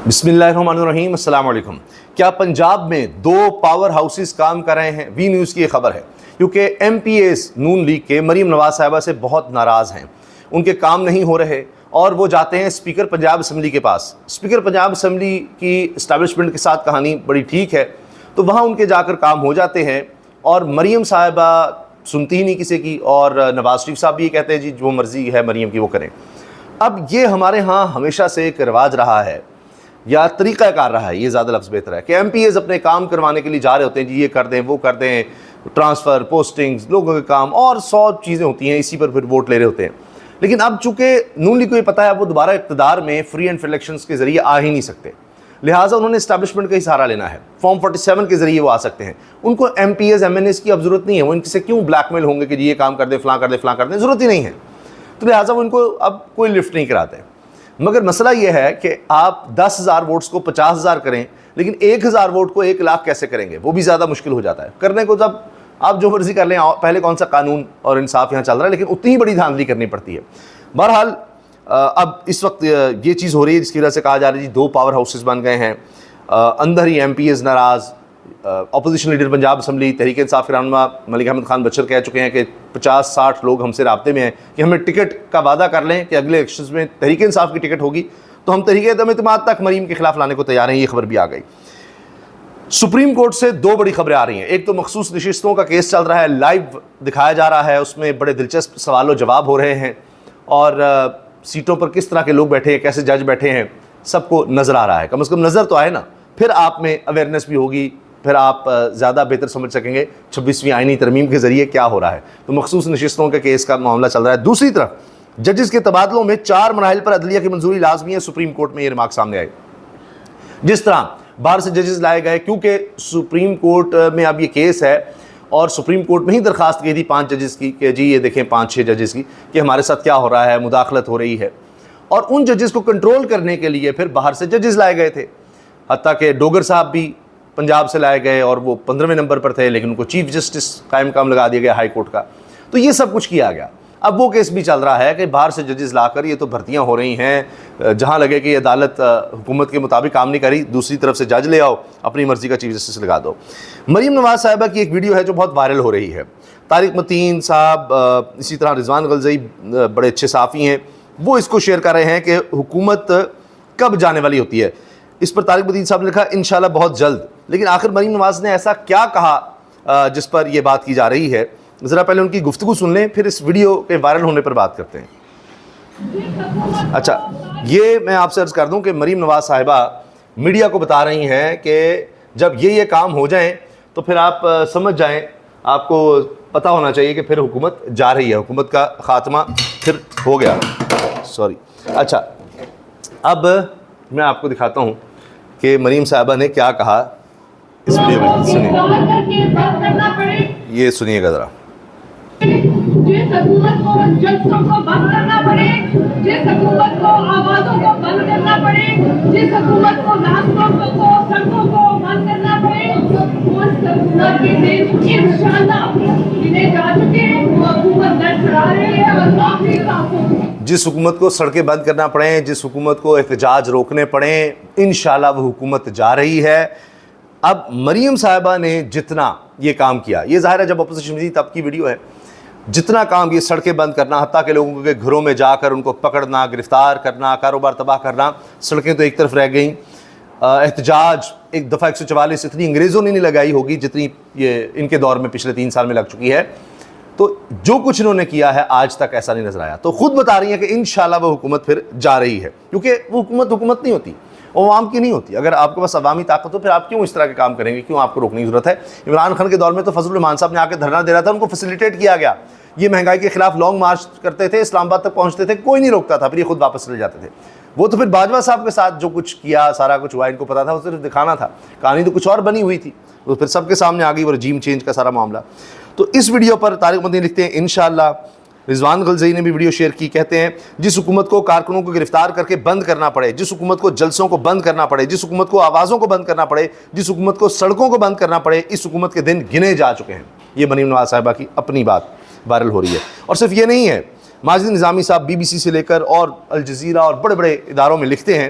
بسم اللہ الرحمن الرحیم، السلام علیکم۔ کیا پنجاب میں 2 پاور ہاؤسز کام کر رہے ہیں؟ وی نیوز کی یہ خبر ہے، کیونکہ ایم پی ایز نون لیگ کے مریم نواز صاحبہ سے بہت ناراض ہیں، ان کے کام نہیں ہو رہے اور وہ جاتے ہیں اسپیکر پنجاب اسمبلی کے پاس۔ اسپیکر پنجاب اسمبلی کی اسٹیبلشمنٹ کے ساتھ کہانی بڑی ٹھیک ہے، تو وہاں ان کے جا کر کام ہو جاتے ہیں اور مریم صاحبہ سنتی ہی نہیں کسی کی، اور نواز شریف صاحب بھی یہ کہتے ہیں جی جو مرضی ہے مریم کی وہ کریں۔ اب یہ ہمارے ہاں ہمیشہ سے ایک رواج رہا ہے یا طریقہ کار رہا ہے، یہ زیادہ لفظ بہتر ہے، کہ ایم پی ایز اپنے کام کروانے کے لیے جا رہے ہوتے ہیں، جی یہ کر دیں وہ کر دیں، ٹرانسفر، پوسٹنگز، لوگوں کے کام اور 100 چیزیں ہوتی ہیں، اسی پر پھر ووٹ لے رہے ہوتے ہیں۔ لیکن اب چونکہ نون لیگ کو یہ پتہ ہے وہ دوبارہ اقتدار میں فری اینڈ فیئر الیکشنز کے ذریعے آ ہی نہیں سکتے، لہٰذا انہوں نے اسٹیبلشمنٹ کا ہی سہارا لینا ہے۔ فارم 47 کے ذریعے وہ آ سکتے ہیں، ان کو M P As M N As کی اب ضرورت نہیں ہے، وہ ان سے کیوں بلیک میل ہوں گے کہ جی یہ کام کر دیں، فلاں کر دیں، فلاں کر دیں، ضرورت ہی نہیں ہے، تو لہٰذا وہ ان کو اب کوئی لفٹ نہیں کراتے۔ مگر مسئلہ یہ ہے کہ آپ 10,000 ووٹس کو 50,000 کریں، لیکن 1,000 ووٹ کو 1 لاکھ کیسے کریں گے؟ وہ بھی زیادہ مشکل ہو جاتا ہے کرنے کو۔ جب آپ جو مرضی کر لیں، پہلے کون سا قانون اور انصاف یہاں چل رہا ہے، لیکن اتنی ہی بڑی دھاندلی کرنی پڑتی ہے۔ بہرحال اب اس وقت یہ چیز ہو رہی ہے جس کی وجہ سے کہا جا رہا ہے جی 2 پاور ہاؤسز بن گئے ہیں، اندر ہی ایم پی ایز ناراض۔ Opposition leader Punjab assembly Tehreek Insaf کے رہنما ملک احمد خان بچر کہہ چکے ہیں کہ 50-60 لوگ ہم سے رابطے میں ہیں کہ ہمیں ٹکٹ کا وعدہ کر لیں کہ اگلے الیکشنز میں تحریک انصاف کی ٹکٹ ہوگی تو ہم تحریک عدم اعتماد تک مریم کے خلاف لانے کو تیار ہیں۔ یہ خبر بھی آ گئی۔ سپریم کورٹ سے 2 بڑی خبریں آ رہی ہیں، ایک تو مخصوص نشستوں کا کیس چل رہا ہے، لائیو دکھایا جا رہا ہے، اس میں بڑے دلچسپ سوال و جواب ہو رہے ہیں، اور سیٹوں پر کس طرح کے لوگ بیٹھے ہیں، کیسے جج بیٹھے ہیں، سب کو نظر آ رہا ہے۔ کم از کم نظر تو آئے نا، پھر آپ میں اویئرنیس بھی ہوگی، پھر آپ زیادہ بہتر سمجھ سکیں گے 26ویں آئینی ترمیم کے ذریعے کیا ہو رہا ہے۔ تو مخصوص نشستوں کے کیس کا معاملہ چل رہا ہے۔ دوسری طرف ججز کے تبادلوں میں 4 مراحل پر عدلیہ کی منظوری لازمی ہے، سپریم کورٹ میں یہ ریمارک سامنے آئے۔ جس طرح باہر سے ججز لائے گئے، کیونکہ سپریم کورٹ میں اب یہ کیس ہے اور سپریم کورٹ میں ہی درخواست کی تھی 5 ججز کی کہ جی یہ دیکھیں 5-6 ججز کی کہ ہمارے ساتھ کیا ہو رہا ہے، مداخلت ہو رہی ہے، اور ان ججز کو کنٹرول کرنے کے لیے پھر باہر سے ججز لائے گئے تھے، حتیٰ کہ ڈوگر صاحب بھی پنجاب سے لائے گئے اور وہ 15ویں نمبر پر تھے، لیکن ان کو چیف جسٹس قائم مقام لگا دیا گیا ہائی کورٹ کا۔ تو یہ سب کچھ کیا گیا۔ اب وہ کیس بھی چل رہا ہے کہ باہر سے ججز لا کر یہ تو بھرتیاں ہو رہی ہیں، جہاں لگے کہ یہ عدالت حکومت کے مطابق کام نہیں کری، دوسری طرف سے جج لے آؤ، اپنی مرضی کا چیف جسٹس لگا دو۔ مریم نواز صاحبہ کی ایک ویڈیو ہے جو بہت وائرل ہو رہی ہے۔ طارق متین صاحب، اسی طرح رضوان غلزئی بڑے اچھے صحافی ہیں، وہ اس کو شیئر کر رہے ہیں کہ حکومت کب جانے والی ہوتی ہے۔ اس پر طارق متین صاحب نے لکھا انشاءاللہ بہت جلد، لیکن آخر مریم نواز نے ایسا کیا کہا جس پر یہ بات کی جا رہی ہے؟ ذرا پہلے ان کی گفتگو سن لیں، پھر اس ویڈیو کے وائرل ہونے پر بات کرتے ہیں۔ اچھا، یہ میں آپ سے عرض کر دوں کہ مریم نواز صاحبہ میڈیا کو بتا رہی ہیں کہ جب یہ کام ہو جائیں تو پھر آپ سمجھ جائیں، آپ کو پتہ ہونا چاہیے کہ پھر حکومت جا رہی ہے، حکومت کا خاتمہ پھر ہو گیا۔ سوری۔ اچھا، اب میں آپ کو دکھاتا ہوں کہ مریم صاحبہ نے کیا کہا اس ویڈیو میں، سنیے، یہ سنیے گا ذرا۔ جس حکومت کو جلسوں کو بند کرنا پڑے، جس حکومت کو آوازوں کو بند کرنا پڑے، جس حکومت کو راستوں کو سڑکوں کو بند کرنا پڑے، اس حکومت کے دن انشاءاللہ گنے جا چکے، وہ حکومت لڑکھڑا رہی ہے اور کافی راتوں۔ جس حکومت کو سڑکیں بند کرنا پڑیں، جس حکومت کو احتجاج روکنے پڑیں، انشاءاللہ وہ حکومت جا رہی ہے۔ اب مریم صاحبہ نے جتنا یہ کام کیا، یہ ظاہر ہے جب اپوزیشن تھی تب کی ویڈیو ہے، جتنا کام یہ سڑکیں بند کرنا، حتیٰ کہ لوگوں کے گھروں میں جا کر ان کو پکڑنا، گرفتار کرنا، کاروبار تباہ کرنا، سڑکیں تو ایک طرف رہ گئیں، احتجاج ایک دفعہ 144 اتنی انگریزوں نے نہیں لگائی ہوگی جتنی یہ ان کے دور میں پچھلے 3 سال میں لگ چکی ہے۔ تو جو کچھ انہوں نے کیا ہے آج تک ایسا نہیں نظر آیا، تو خود بتا رہی ہیں کہ انشاءاللہ وہ حکومت پھر جا رہی ہے، کیونکہ وہ حکومت نہیں ہوتی، عوام کی نہیں ہوتی۔ اگر آپ کے پاس عوامی طاقت ہو پھر آپ کیوں اس طرح کے کام کریں گے، کیوں آپ کو روکنے کی ضرورت ہے؟ عمران خان کے دور میں تو فضل الرحمان صاحب نے آ کے دھرنا دے رہا تھا، ان کو فیسیلیٹیٹ کیا گیا، یہ مہنگائی کے خلاف لانگ مارچ کرتے تھے، اسلام آباد تک پہنچتے تھے، کوئی نہیں روکتا تھا، پھر یہ خود واپس چلے جاتے تھے۔ وہ تو پھر باجوہ صاحب کے ساتھ جو کچھ کیا، سارا کچھ ہوا، ان کو پتا تھا، وہ صرف دکھانا تھا، کہانی تو کچھ اور بنی ہوئی تھی، وہ پھر سب کے سامنے آ گئی وہ رجیم چینج کا سارا معاملہ۔ تو اس ویڈیو پر طارق متین لکھتے ہیں انشاءاللہ۔ رضوان غلزئی نے بھی ویڈیو شیئر کی، کہتے ہیں جس حکومت کو کارکنوں کو گرفتار کر کے بند کرنا پڑے، جس حکومت کو جلسوں کو بند کرنا پڑے، جس حکومت کو آوازوں کو بند کرنا پڑے، جس حکومت کو سڑکوں کو بند کرنا پڑے، اس حکومت کے دن گنے جا چکے ہیں۔ یہ مریم نواز صاحبہ کی اپنی بات وائرل ہو رہی ہے۔ اور صرف یہ نہیں ہے، ماجد نظامی صاحب BBC سے لے کر اور الجزیرہ اور بڑے بڑے اداروں میں لکھتے ہیں